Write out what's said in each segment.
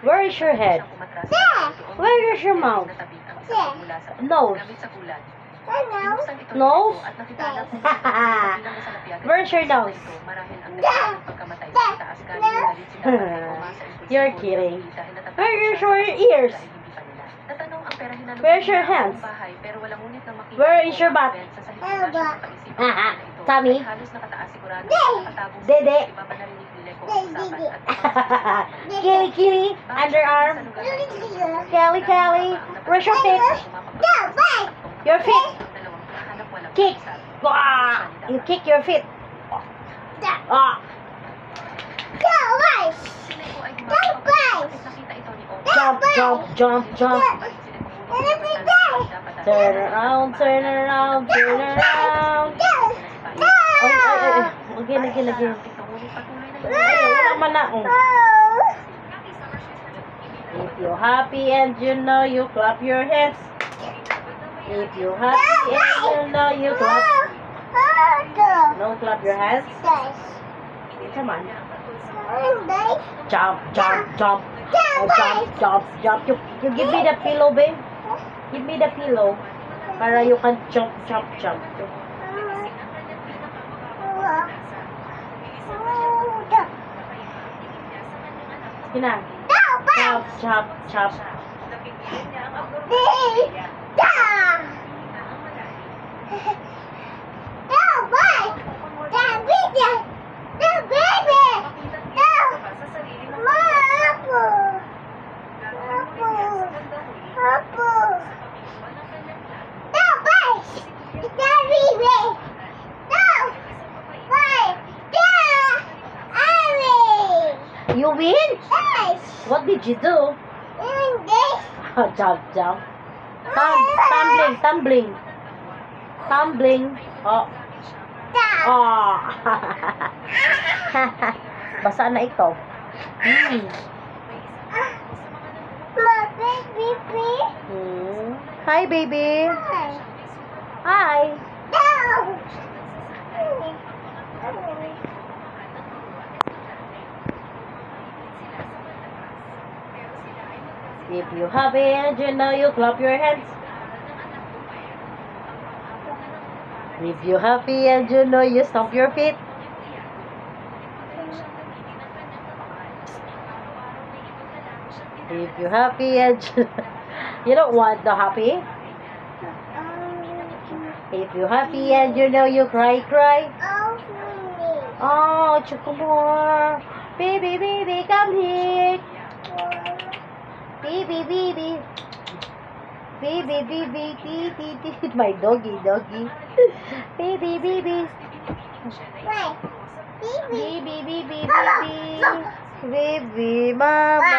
Where is your head? Where is your mouth? Nose. Nose? Where's your nose? You're kidding. Where's your ears? Where's your hands? Where is your butt? Tummy? Dede? Kitty, kitty? Underarm? Kelly, Kelly? Where's your feet? Your feet? Kick! Ah! You kick your feet. Ah! Jump, jump, jump, jump. Turn around, turn around, turn around. Again. If you're happy and you know, you clap your hands. If you're happy and you know, you clap. No, clap your hands. Come on. Jump, jump, jump. Jump, jump, jump. You give me the pillow, babe. Give me the pillow. Para you can jump, jump, jump. Sige na. Jump, jump, jump. You win? Yes. What did you do? Jump, jump. Tumbling. Oh. Oh. Basa na ito. Hi, baby. Hi. If you happy and you know, you clap your hands. If you happy and you know, you stomp your feet. If you happy and you don't want the happy. If you happy and you know, you cry. Oh, Chukumore. Baby, come here. Baby. My doggy. Baby. Baby, mama.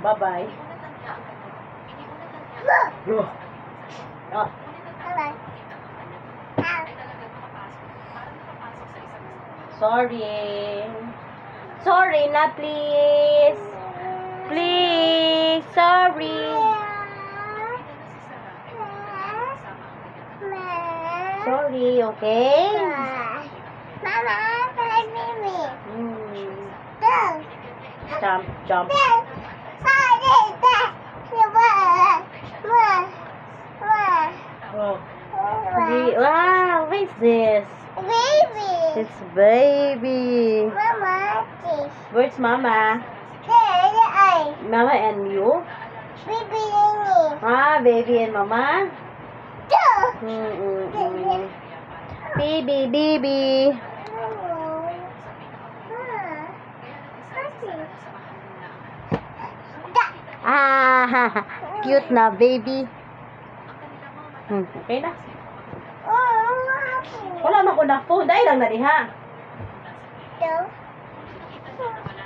Bye-bye. Sorry, not please. Please, sorry. Sorry, okay? Jump. Wow, what is this? Baby. It's baby. Mama, this. Where's mama? Mama and you? Baby and me. Ah, baby and mama? Baby. Ah, cute na baby. Okay na. Wala man ko na phone. Dahil lang na diha.